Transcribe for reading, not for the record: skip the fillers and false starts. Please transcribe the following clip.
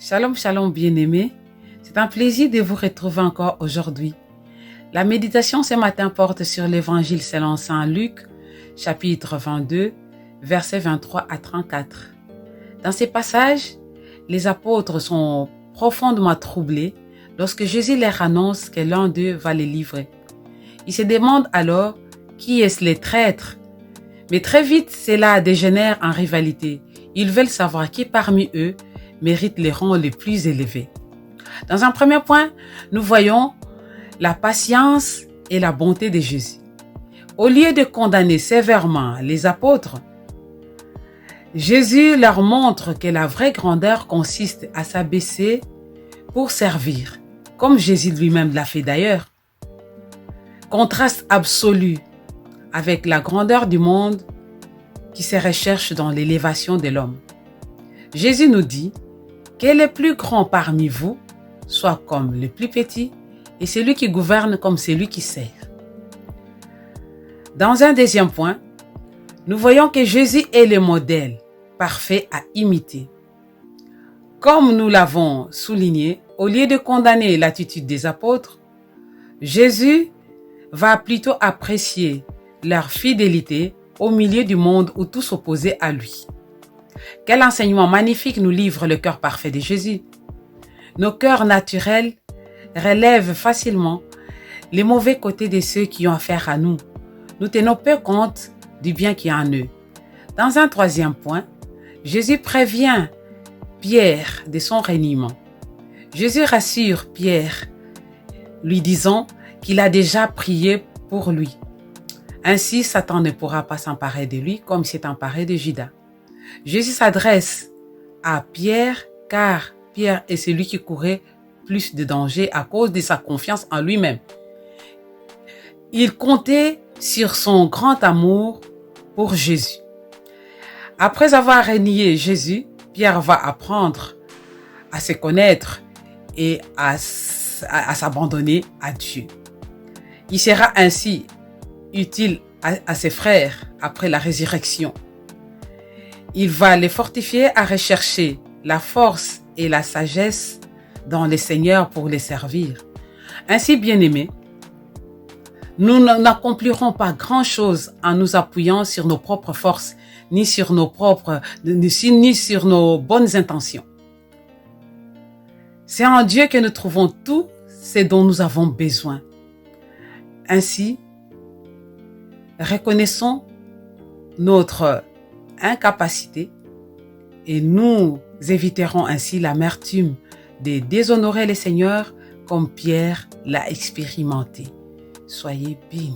Shalom, shalom bien-aimés. C'est un plaisir de vous retrouver encore aujourd'hui. La méditation ce matin porte sur l'évangile selon saint Luc, chapitre 22, versets 23 à 34. Dans ces passages, les apôtres sont profondément troublés lorsque Jésus leur annonce que l'un d'eux va les livrer. Ils se demandent alors qui est les traîtres. Mais très vite, cela dégénère en rivalité. Ils veulent savoir qui parmi eux mérite les rangs les plus élevés. Dans un premier point, nous voyons la patience et la bonté de Jésus. Au lieu de condamner sévèrement les apôtres, Jésus leur montre que la vraie grandeur consiste à s'abaisser pour servir, comme Jésus lui-même l'a fait d'ailleurs. Contraste absolu avec la grandeur du monde qui se recherche dans l'élévation de l'homme. Jésus nous dit que le plus grand parmi vous soit comme le plus petit et celui qui gouverne comme celui qui sert. Dans un deuxième point, nous voyons que Jésus est le modèle parfait à imiter. Comme nous l'avons souligné, au lieu de condamner l'attitude des apôtres, Jésus va plutôt apprécier leur fidélité au milieu du monde où tout s'opposait à lui. Quel enseignement magnifique nous livre le cœur parfait de Jésus. Nos cœurs naturels relèvent facilement les mauvais côtés de ceux qui ont affaire à nous. Nous tenons peu compte du bien qui est en eux. Dans un troisième point, Jésus prévient Pierre de son reniement. Jésus rassure Pierre, lui disant qu'il a déjà prié pour lui. Ainsi, Satan ne pourra pas s'emparer de lui comme il s'est emparé de Judas. Jésus s'adresse à Pierre car Pierre est celui qui courait plus de danger à cause de sa confiance en lui-même. Il comptait sur son grand amour pour Jésus. Après avoir renié Jésus, Pierre va apprendre à se connaître et à s'abandonner à Dieu. Il sera ainsi utile à ses frères après la résurrection. Il va les fortifier à rechercher la force et la sagesse dans le Seigneur pour les servir. Ainsi, bien-aimés, nous n'accomplirons pas grand-chose en nous appuyant sur nos propres forces, ni sur nos bonnes intentions. C'est en Dieu que nous trouvons tout ce dont nous avons besoin. Ainsi, reconnaissons notre incapacité et nous éviterons ainsi l'amertume de déshonorer le Seigneur comme Pierre l'a expérimenté. Soyez bénis.